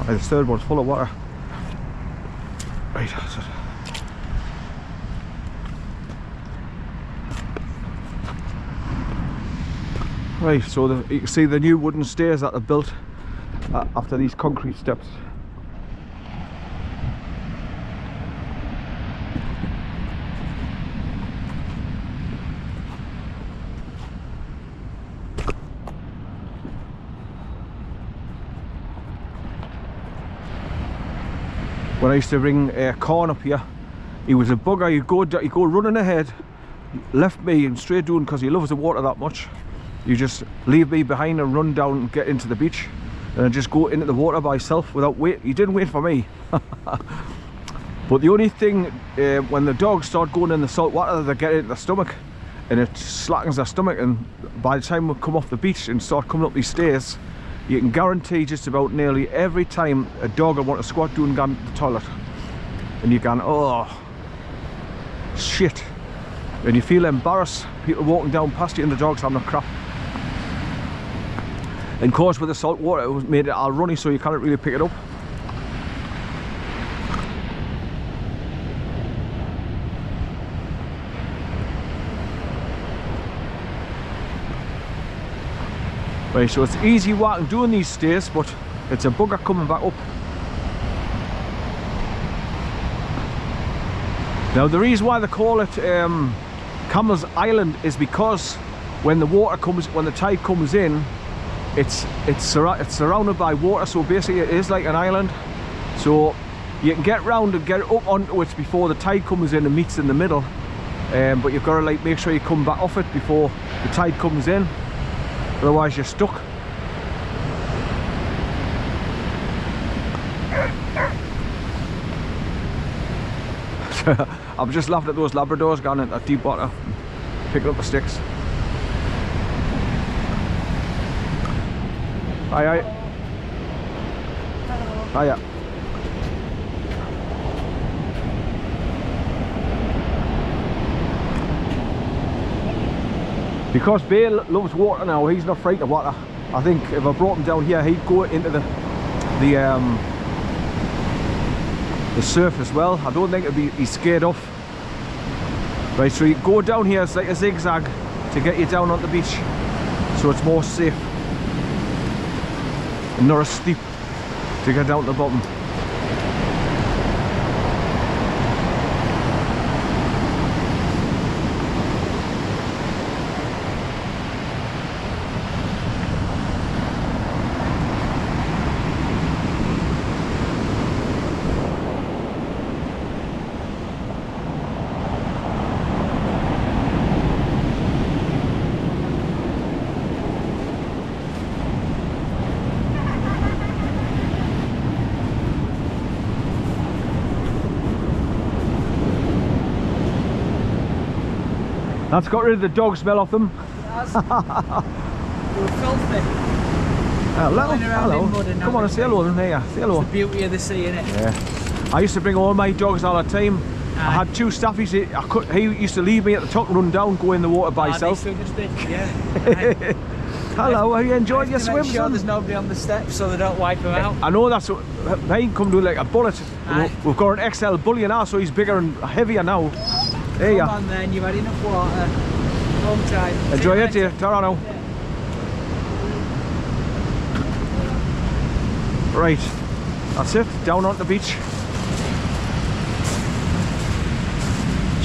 The third one's full of water. Right, that's it. Right, so you can see the new wooden stairs that are built after these concrete steps. When I used to bring corn up here, he was a bugger. He'd go running ahead, left me and straight down because he loves the water that much. You just leave me behind and run down and get into the beach, and I'd just go into the water by himself without wait. He didn't wait for me. But the only thing, when the dogs start going in the salt water, they get into their stomach, and it slackens their stomach. And by the time we come off the beach and start coming up these stairs, you can guarantee just about nearly every time a dog will want to squat down and go to the toilet, and you can, oh shit, and you feel embarrassed. People walking down past you and the dog's having a crap. And of course with the salt water it was made it all runny, so you can't really pick it up. Right, so it's easy walking doing these stairs, but it's a bugger coming back up. Now the reason why they call it Camel's Island is because when the tide comes in, it's surrounded by water, so basically it is like an island. So you can get round and get up onto it before the tide comes in and meets in the middle, but you've got to like make sure you come back off it before the tide comes in, otherwise you're stuck. I'm just laughing at those Labradors going into deep water, picking up the sticks. Aye, aye. Hiya. Because Bale loves water now, he's not frightened of water. I think if I brought him down here, he'd go into the surf as well. I don't think he's scared off. Right, so you go down here, it's like a zigzag to get you down on the beach, so it's more safe and not as steep to get down to the bottom. That's got rid of the dog smell off them. It has. They were filthy. Hello. Come on and say hello then. Here, say hello. It's the beauty of the sea, innit? Yeah. I used to bring all my dogs all the time. I had two staffies. He used to leave me at the top and run down, go in the water by himself. Yeah. Hello, are you enjoying your swims? Sure there's nobody on the steps so they don't wipe them out. I know that's what they come to, like a bullet. We've got an XL bully now, so he's bigger and heavier now. There you are. Come on then, you've had enough water. Home time. Enjoy it, dear. Ta-ra now. Right, that's it. Down on the beach.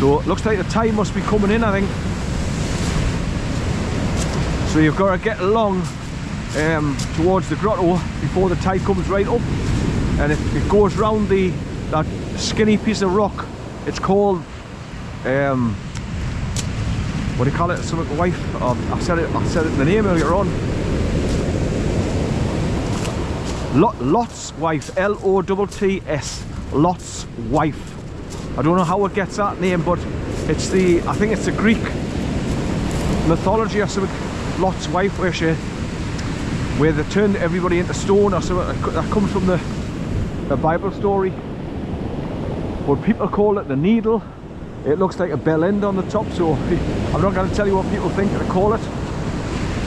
So it looks like the tide must be coming in, I think. So you've got to get along towards the grotto before the tide comes right up, and it goes round that skinny piece of rock. It's called what do you call it? Something wife. I said it in the name earlier on. Lot's wife. L-O-T-T-S. Lot's wife. I don't know how it gets that name, but it's I think it's the Greek mythology or something. Lot's wife, where they turned everybody into stone or something. That comes from the Bible story. But people call it the needle. It looks like a bell end on the top, so I'm not going to tell you what people think they call it.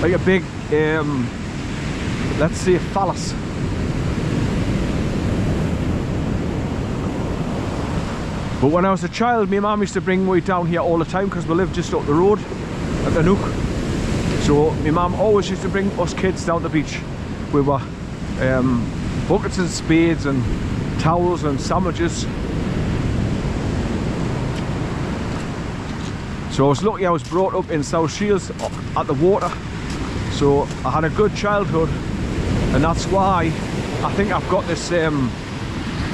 Like a big, let's say, phallus. But when I was a child, my mum used to bring me down here all the time because we lived just up the road at the Nook. So my mum always used to bring us kids down the beach. We were buckets and spades and towels and sandwiches. So I was lucky I was brought up in South Shields at the water. So I had a good childhood, and that's why I think I've got this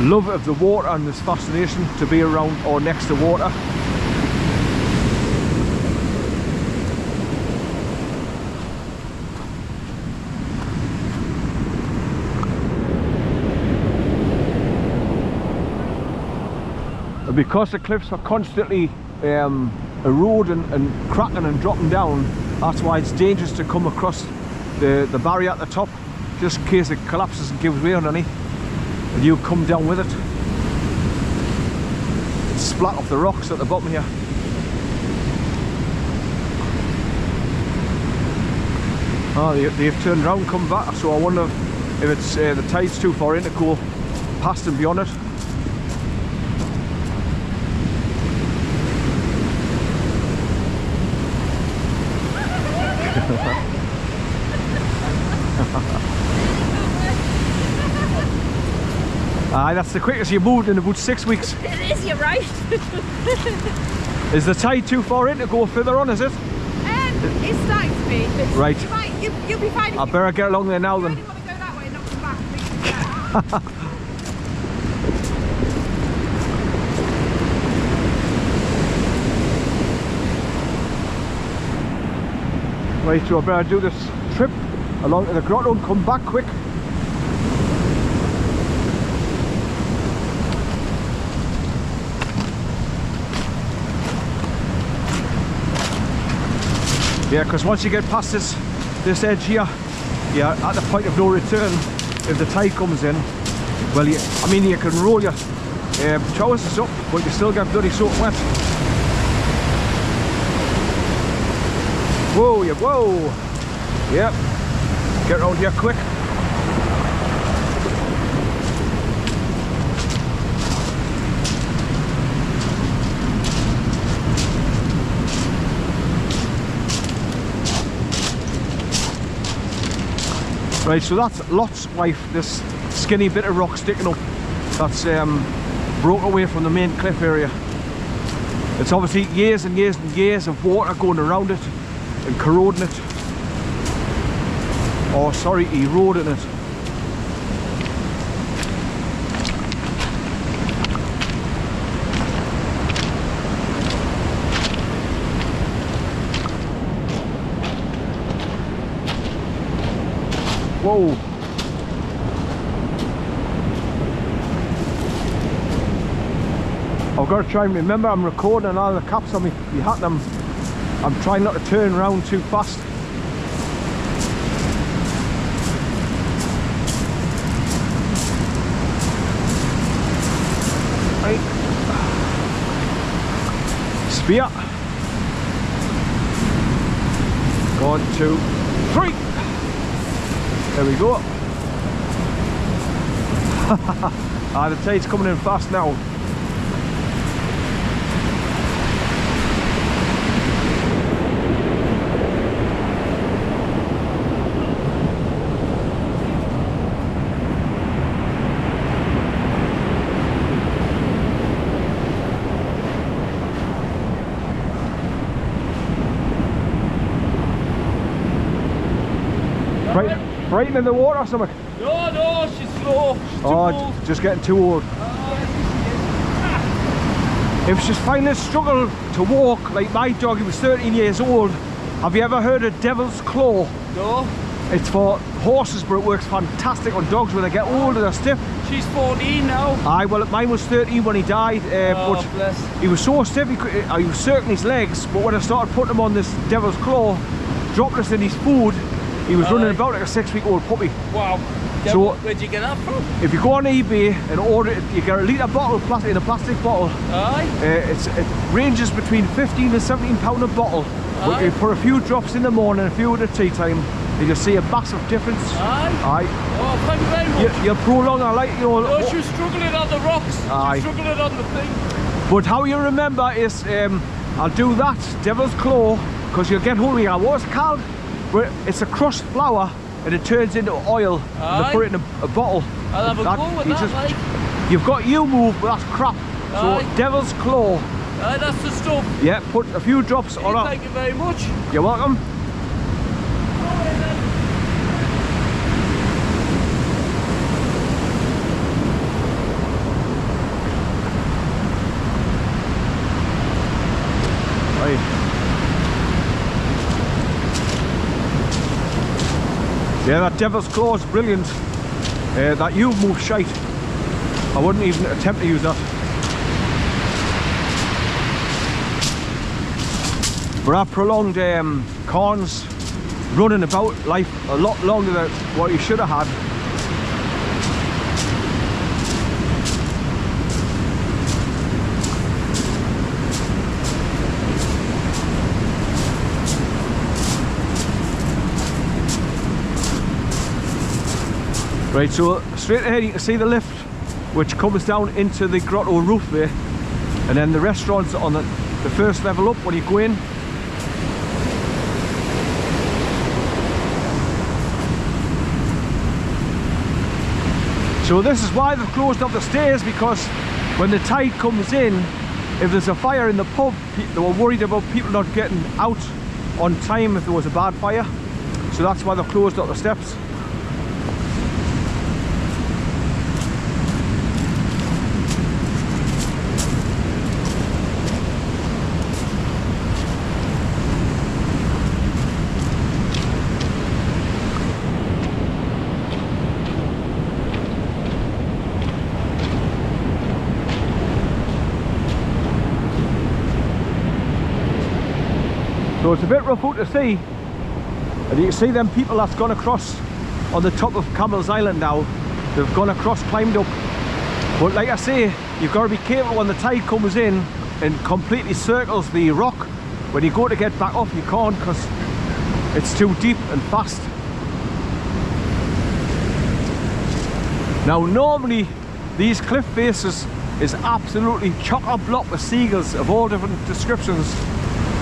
love of the water and this fascination to be around or next to water. And because the cliffs are constantly eroding and cracking and dropping down, that's why it's dangerous to come across the barrier at the top, just in case it collapses and gives way underneath and you come down with it. It's splat off the rocks at the bottom here. Oh, they've turned around and come back, so I wonder if it's the tide's too far in to go past and beyond it. Aye, that's the quickest you moved in about 6 weeks. It is, you're right. Is the tide too far in to go further on, is it? It's starting to be. Right. You'll be fine. I better get along there now then. You only want to go that way and not come back. Right, so I better do this trip along to the grotto and come back quick. Yeah, because once you get past this edge here, you're at the point of no return. If the tide comes in, well, I mean, you can roll your trousers up, but you still get bloody soaked wet. Whoa, yeah, whoa! Yep, get around here quick. Right, so that's Lot's wife, this skinny bit of rock sticking up. That's broke away from the main cliff area. It's obviously years and years and years of water going around it and corroding it. Oh, sorry, eroding it. Whoa. I've got to try and remember I'm recording all the caps on me hat. I'm trying not to turn around too fast. Right. Spear. 1, 2, 3. There we go. The tide's coming in fast now. Right in the water or something? No, she's slow. She's too old. Just getting too old. If she's finding a struggle to walk, like my dog, he was 13 years old. Have you ever heard of devil's claw? No. It's for horses, but it works fantastic on dogs when they get older, they're stiff. She's 14 now. Aye, well, mine was 13 when he died. But Bless. he was so stiff, he was circling his legs, but when I started putting him on this devil's claw, dropping us in his food, he was running about like a 6-week-old puppy. Wow. So, where'd you get that from? If you go on eBay and order it, you get a litre bottle in a plastic bottle. Aye. It ranges between 15 and 17 pound a bottle. But you put a few drops in the morning, a few at the tea time, you just see a massive difference. Aye. Aye. Oh, thank you very much. You'll prolong our life, you know. No, she was struggling on the rocks. Aye. She was struggling on the thing. But how you remember is I'll do that devil's claw because you'll get hold of what's it called? Where it's a crushed flour and it turns into oil and they put it in a bottle. I'll have a go with that, like. You've got you move, but that's crap. So devil's claw. That's the stuff. Yeah, put a few drops on it. Thank you very much. You're welcome. Right. Yeah, that devil's claw is brilliant. That you move shite. I wouldn't even attempt to use that. But our prolonged corns running about life a lot longer than what you should have had. Right, so straight ahead you can see the lift which comes down into the grotto roof there, and then the restaurant's on the first level up when you go in. So this is why they've closed up the stairs, because when the tide comes in, if there's a fire in the pub, they were worried about people not getting out on time if there was a bad fire. So that's why they've closed up the steps. So it's a bit rough out to see, and you can see them people that's gone across on the top of Camel's Island now. They've gone across, climbed up, but like I say, you've got to be careful when the tide comes in and completely circles the rock. When you go to get back off, you can't because it's too deep and fast. Now normally these cliff faces is absolutely chock-a-block with seagulls of all different descriptions,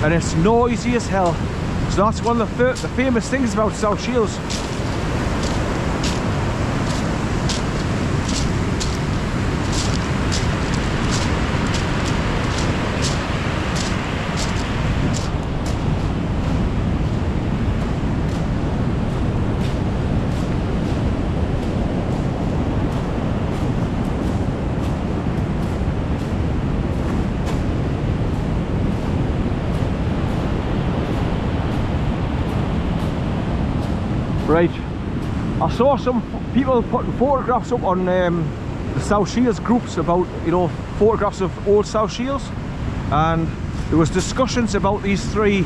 and it's noisy as hell. So that's one of the famous things about South Shields. Right, I saw some people putting photographs up on the South Shields groups about, you know, photographs of old South Shields, and there was discussions about these three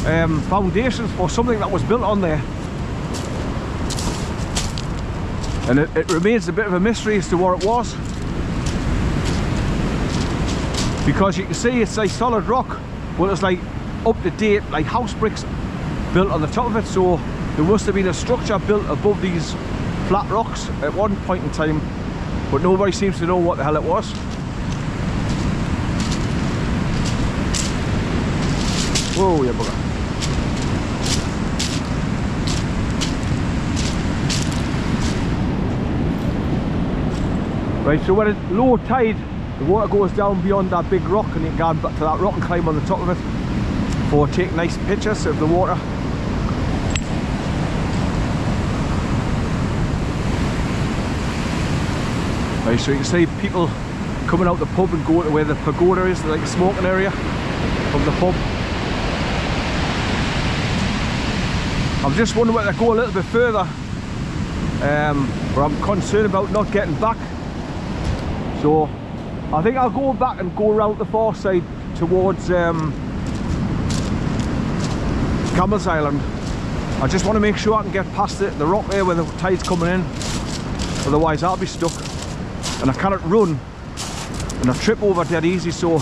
foundations for something that was built on there, and it remains a bit of a mystery as to what it was, because you can see it's like solid rock, but it's like up to date, like house bricks built on the top of it. So there must have been a structure built above these flat rocks at one point in time, but nobody seems to know what the hell it was. Whoa, yeah, bugger. Right, so when it's low tide, the water goes down beyond that big rock, and you can go back to that rock and climb on the top of it for take nice pictures of the water. Right, so you can see people coming out the pub and going to where the pagoda is, like the smoking area from the pub. I'm just wondering whether to go a little bit further, but I'm concerned about not getting back. So I think I'll go back and go around the far side towards Camel's Island. I just want to make sure I can get past the rock there when the tide's coming in, otherwise I'll be stuck. And I cannot run, and I trip over dead easy, so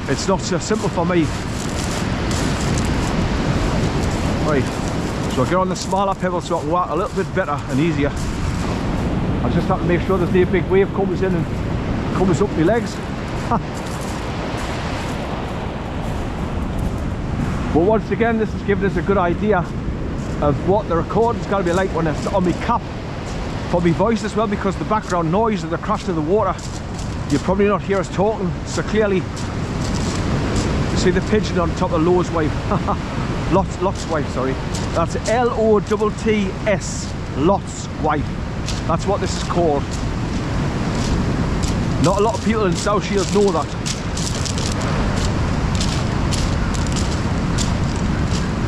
it's not so simple for me. Right, so I get on the smaller pebbles so I can walk a little bit better and easier. I just have to make sure that the big wave comes in and comes up my legs. But once again, this is giving us a good idea of what the recording's got to be like when it's on my cap for my voice as well, because the background noise of the crash of the water, you probably not hear us talking so clearly. You see the pigeon on top of Lot's wife. Lot's wife, sorry. That's L-O-T-T-S, Lot's wife. That's what this is called. Not a lot of people in South Shields know that.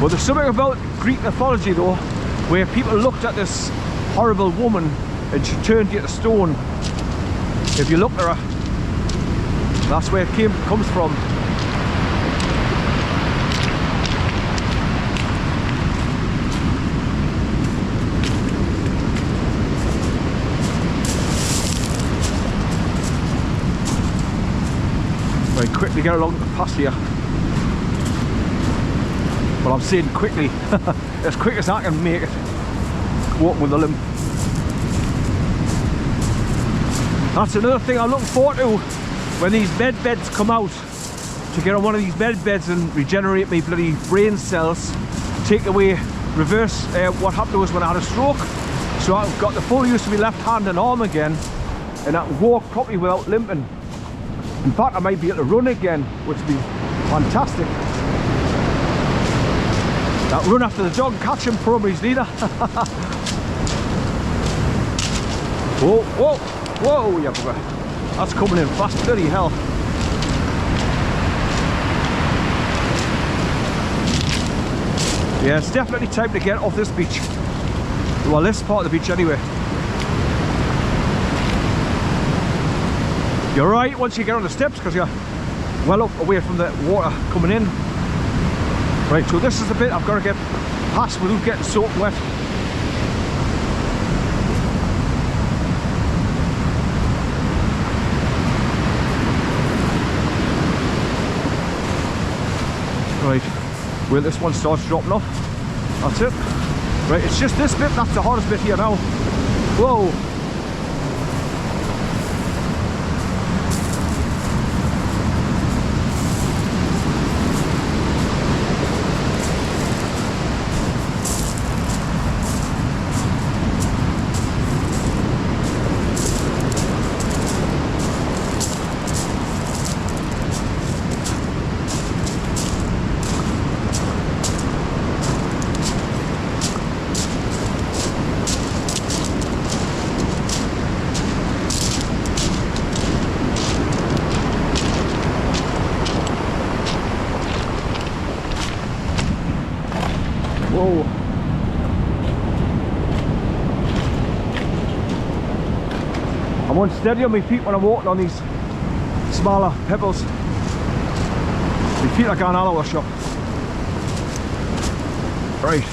But there's something about Greek mythology though, where people looked at this horrible woman and she turned you to stone. If you look at her, that's where it comes from. Very quickly get along the pass here. Well, I'm saying quickly, as quick as I can make it, walking with a limp. That's another thing I'm looking forward to, when these med beds come out, to get on one of these med beds and regenerate my bloody brain cells, take away, reverse what happened to us when I had a stroke. So I've got the full use of my left hand and arm again, and I can walk properly without limping. In fact, I might be able to run again, which would be fantastic. That run after the dog, catch him, Probary's leader. Whoa, whoa, whoa, yeah, bugger. That's coming in fast, bloody hell. Yeah, it's definitely time to get off this beach. Well, this part of the beach anyway. You're right once you get on the steps, because you're well up away from the water coming in. Right, so this is the bit I've got to get past without getting soaking wet. Right, well, this one starts dropping off. That's it. Right, it's just this bit that's the hardest bit here now. Whoa. Whoa. I'm unsteady on my feet when I'm walking on these smaller pebbles. My feet are going all over the shop. Right.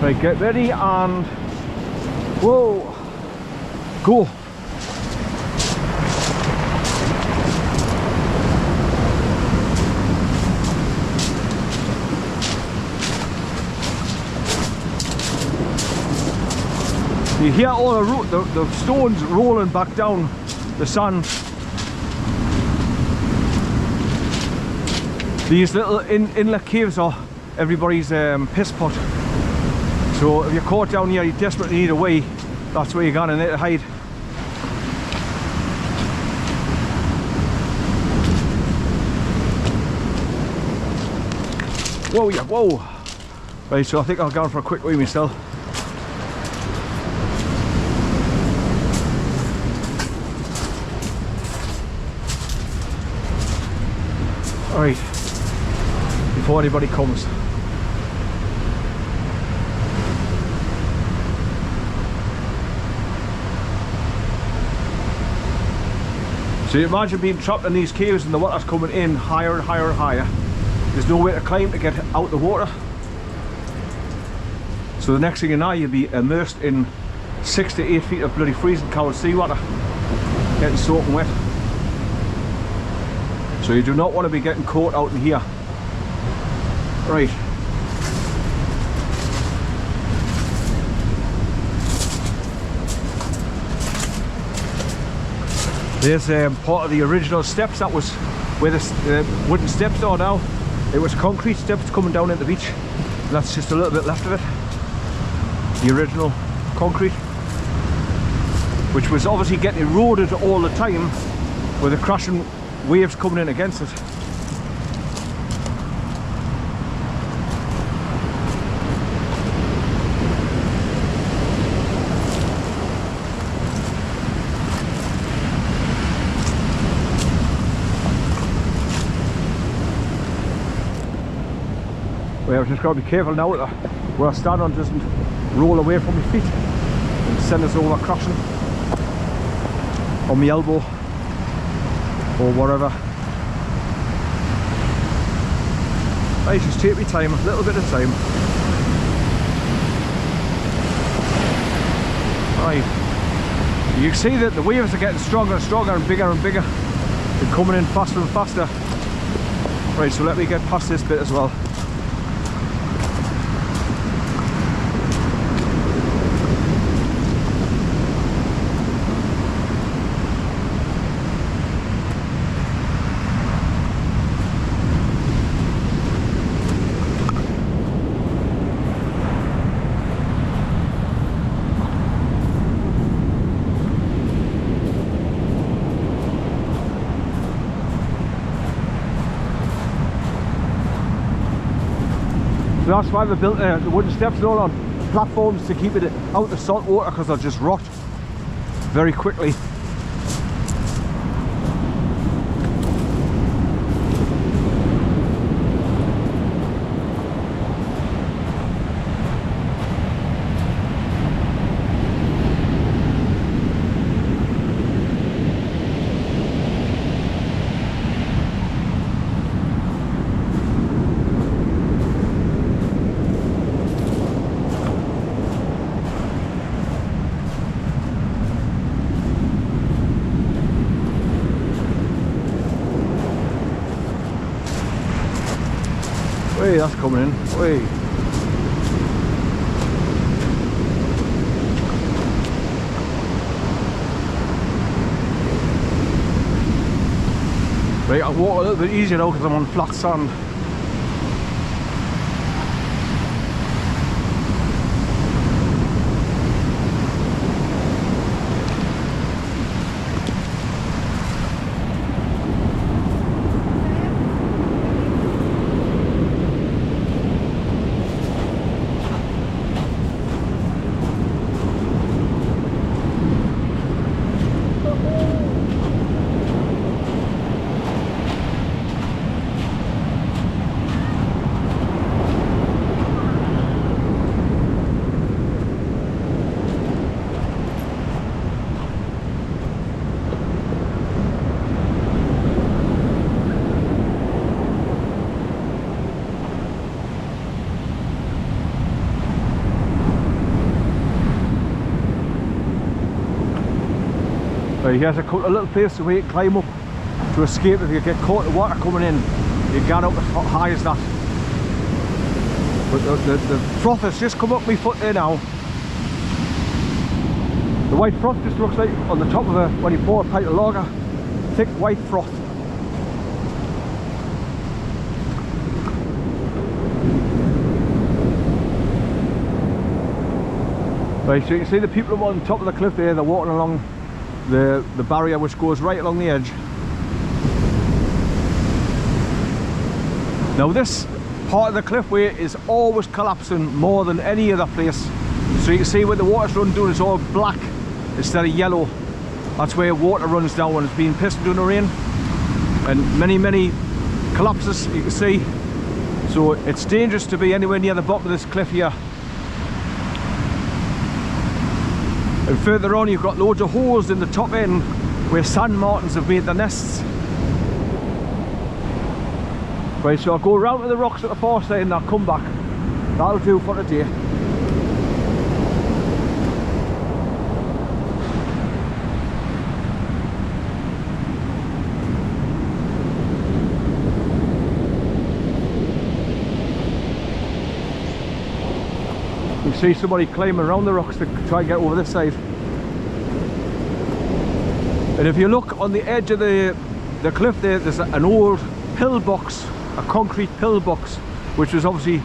Right, get ready and whoa, go. You hear all the stones rolling back down the sand. These little inlet caves are everybody's piss pot. So if you're caught down here, you desperately need a wee. That's where you're going to hide. Whoa, yeah, whoa. Right, so I think I'll go for a quick wee myself. Alright, before anybody comes. So you imagine being trapped in these caves and the water's coming in higher and higher and higher. There's no way to climb to get out the water. So the next thing you know, you'll be immersed in 6 to 8 feet of bloody freezing cold seawater, getting soaking wet. So you do not want to be getting caught out in here. Right. There's part of the original steps. That was where the wooden steps are now. It was concrete steps coming down into the beach. And that's just a little bit left of it. The original concrete, which was obviously getting eroded all the time with the crashing waves coming in against it. Well, I've just got to be careful now that where I stand on doesn't roll away from my feet and send us over crashing on my elbow or whatever. I just take my time, a little bit of time. Right, you can see that the waves are getting stronger and stronger and bigger and bigger and coming in faster and faster. Right, so let me get past this bit as well. So that's why they built the wooden steps and all on platforms, to keep it out of salt water, because they'll just rot very quickly. Hey, that's coming in. Hey. Right, I walk a little bit easier now because I'm on flat sand. Here's a little place where you can climb up to escape if you get caught in the water coming in. You get up as high as that. But the froth has just come up my foot there now. The white froth just looks like on the top of a, when you pour a pint of lager, thick white froth. Right, so you can see the people up on top of the cliff there, they're walking along the barrier which goes right along the edge. Now this part of the cliffway is always collapsing more than any other place. So you can see where the water's running down, it's all black instead of yellow. That's where water runs down when it's been pissing during the rain. And many collapses you can see. So it's dangerous to be anywhere near the bottom of this cliff here. And further on you've got loads of holes in the top end where sand martins have made their nests. Right, so I'll go around to the rocks at the far side and I'll come back. That'll do for today. You see somebody climbing around the rocks to try and get over this side. And if you look on the edge of the cliff there's an old pillbox, a concrete pillbox, which was obviously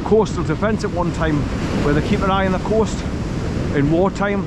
coastal defence at one time, where they keep an eye on the coast in wartime.